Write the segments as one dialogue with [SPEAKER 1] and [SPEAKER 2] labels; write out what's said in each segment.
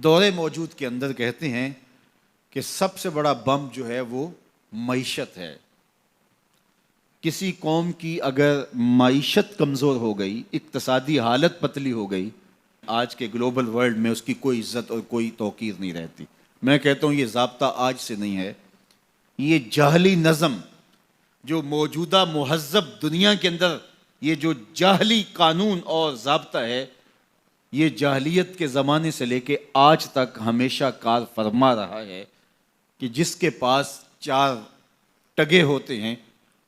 [SPEAKER 1] دور موجود کے اندر کہتے ہیں کہ سب سے بڑا بم جو ہے وہ معیشت ہے۔ کسی قوم کی اگر معیشت کمزور ہو گئی، اقتصادی حالت پتلی ہو گئی، آج کے گلوبل ورلڈ میں اس کی کوئی عزت اور کوئی توقیر نہیں رہتی۔ میں کہتا ہوں یہ ضابطہ آج سے نہیں ہے، یہ جاہلی نظم جو موجودہ مہذب دنیا کے اندر یہ جو جاہلی قانون اور ضابطہ ہے، یہ جاہلیت کے زمانے سے لے کے آج تک ہمیشہ کار فرما رہا ہے کہ جس کے پاس چار ٹگے ہوتے ہیں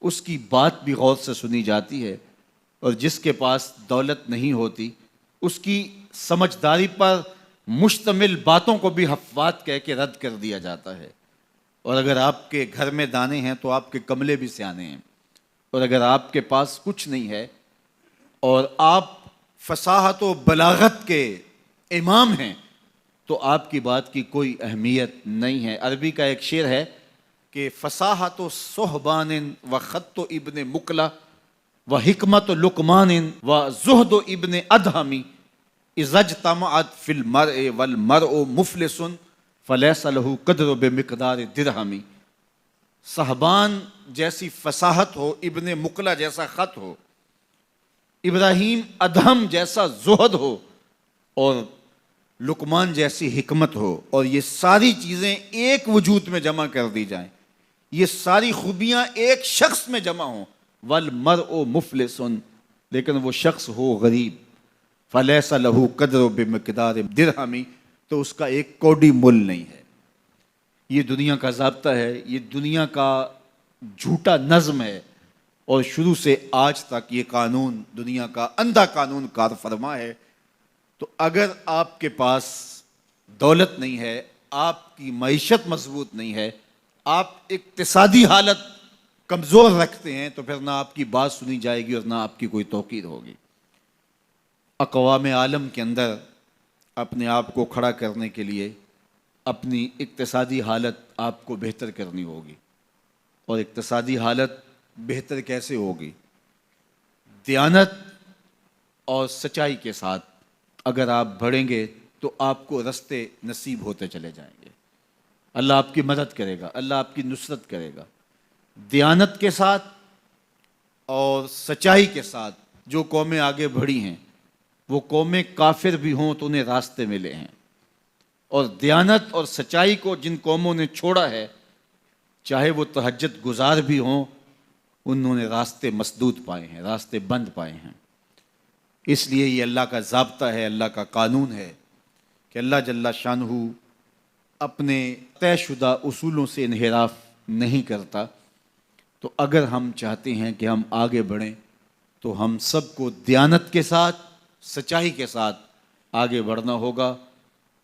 [SPEAKER 1] اس کی بات بھی غور سے سنی جاتی ہے، اور جس کے پاس دولت نہیں ہوتی اس کی سمجھداری پر مشتمل باتوں کو بھی حفوات کہہ کے رد کر دیا جاتا ہے۔ اور اگر آپ کے گھر میں دانے ہیں تو آپ کے کملے بھی سیانے ہیں، اور اگر آپ کے پاس کچھ نہیں ہے اور آپ فصاحت و بلاغت کے امام ہیں تو آپ کی بات کی کوئی اہمیت نہیں ہے۔ عربی کا ایک شعر ہے کہ فصاحت و صحبان و خط و ابن مکلا و حکمت و لقمان و زہد و ابن ادہمی اذا اجتمعت فی المرء والمرء مفلس فلیس لہ قدر بمقدار درہمی۔ صحبان جیسی فصاحت ہو، ابن مکلا جیسا خط ہو، ابراہیم ادہم جیسا زہد ہو، اور لقمان جیسی حکمت ہو، اور یہ ساری چیزیں ایک وجود میں جمع کر دی جائیں، یہ ساری خوبیاں ایک شخص میں جمع ہوں، والمرء مفلس، لیکن وہ شخص ہو غریب، فلیس لہ قدر بمقدار درہمی، تو اس کا ایک کوڑی مول نہیں ہے۔ یہ دنیا کا ضابطہ ہے، یہ دنیا کا جھوٹا نظم ہے، اور شروع سے آج تک یہ قانون دنیا کا اندھا قانون کار فرما ہے۔ تو اگر آپ کے پاس دولت نہیں ہے، آپ کی معیشت مضبوط نہیں ہے، آپ اقتصادی حالت کمزور رکھتے ہیں، تو پھر نہ آپ کی بات سنی جائے گی اور نہ آپ کی کوئی توقیر ہوگی۔ اقوام عالم کے اندر اپنے آپ کو کھڑا کرنے کے لیے اپنی اقتصادی حالت آپ کو بہتر کرنی ہوگی، اور اقتصادی حالت بہتر کیسے ہوگی؟ دیانت اور سچائی کے ساتھ اگر آپ بڑھیں گے تو آپ کو رستے نصیب ہوتے چلے جائیں گے، اللہ آپ کی مدد کرے گا، اللہ آپ کی نصرت کرے گا۔ دیانت کے ساتھ اور سچائی کے ساتھ جو قومیں آگے بڑھی ہیں، وہ قومیں کافر بھی ہوں تو انہیں راستے ملے ہیں، اور دیانت اور سچائی کو جن قوموں نے چھوڑا ہے، چاہے وہ تہجد گزار بھی ہوں، انہوں نے راستے مسدود پائے ہیں، راستے بند پائے ہیں۔ اس لیے یہ اللہ کا ضابطہ ہے، اللہ کا قانون ہے کہ اللہ جل شانہ اپنے طے شدہ اصولوں سے انحراف نہیں کرتا۔ تو اگر ہم چاہتے ہیں کہ ہم آگے بڑھیں تو ہم سب کو دیانت کے ساتھ، سچائی کے ساتھ آگے بڑھنا ہوگا۔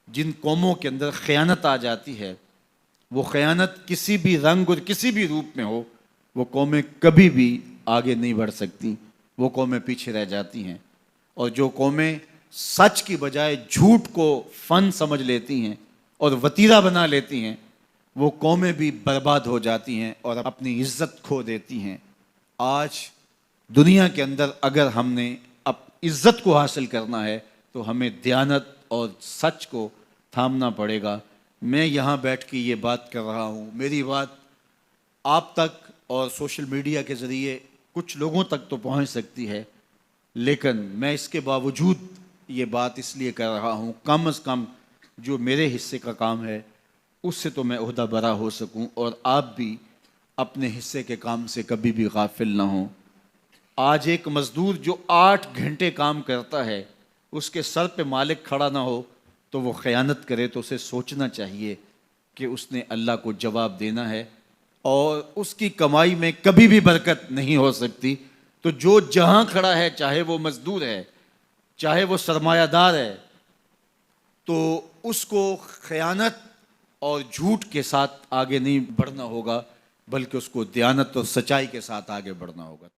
[SPEAKER 1] جن قوموں کے اندر خیانت آ جاتی ہے، وہ خیانت کسی بھی رنگ اور کسی بھی روپ میں ہو، وہ قومیں کبھی بھی آگے نہیں بڑھ سکتی، وہ قومیں پیچھے رہ جاتی ہیں۔ اور جو قومیں سچ کی بجائے جھوٹ کو فن سمجھ لیتی ہیں اور وتیرہ بنا لیتی ہیں، وہ قومیں بھی برباد ہو جاتی ہیں اور اپنی عزت کھو دیتی ہیں۔ آج دنیا کے اندر اگر ہم نے عزت کو حاصل کرنا ہے تو ہمیں دیانت اور سچ کو تھامنا پڑے گا۔ میں یہاں بیٹھ کے یہ بات کر رہا ہوں، میری بات آپ تک اور سوشل میڈیا کے ذریعے کچھ لوگوں تک تو پہنچ سکتی ہے، لیکن میں اس کے باوجود یہ بات اس لیے کر رہا ہوں، کم از کم جو میرے حصے کا کام ہے اس سے تو میں عہدہ برا ہو سکوں، اور آپ بھی اپنے حصے کے کام سے کبھی بھی غافل نہ ہوں۔ آج ایک مزدور جو 8 گھنٹے کام کرتا ہے، اس کے سر پہ مالک کھڑا نہ ہو تو وہ خیانت کرے تو اسے سوچنا چاہیے کہ اس نے اللہ کو جواب دینا ہے، اور اس کی کمائی میں کبھی بھی برکت نہیں ہو سکتی۔ تو جو جہاں کھڑا ہے، چاہے وہ مزدور ہے، چاہے وہ سرمایہ دار ہے، تو اس کو خیانت اور جھوٹ کے ساتھ آگے نہیں بڑھنا ہوگا، بلکہ اس کو دیانت اور سچائی کے ساتھ آگے بڑھنا ہوگا۔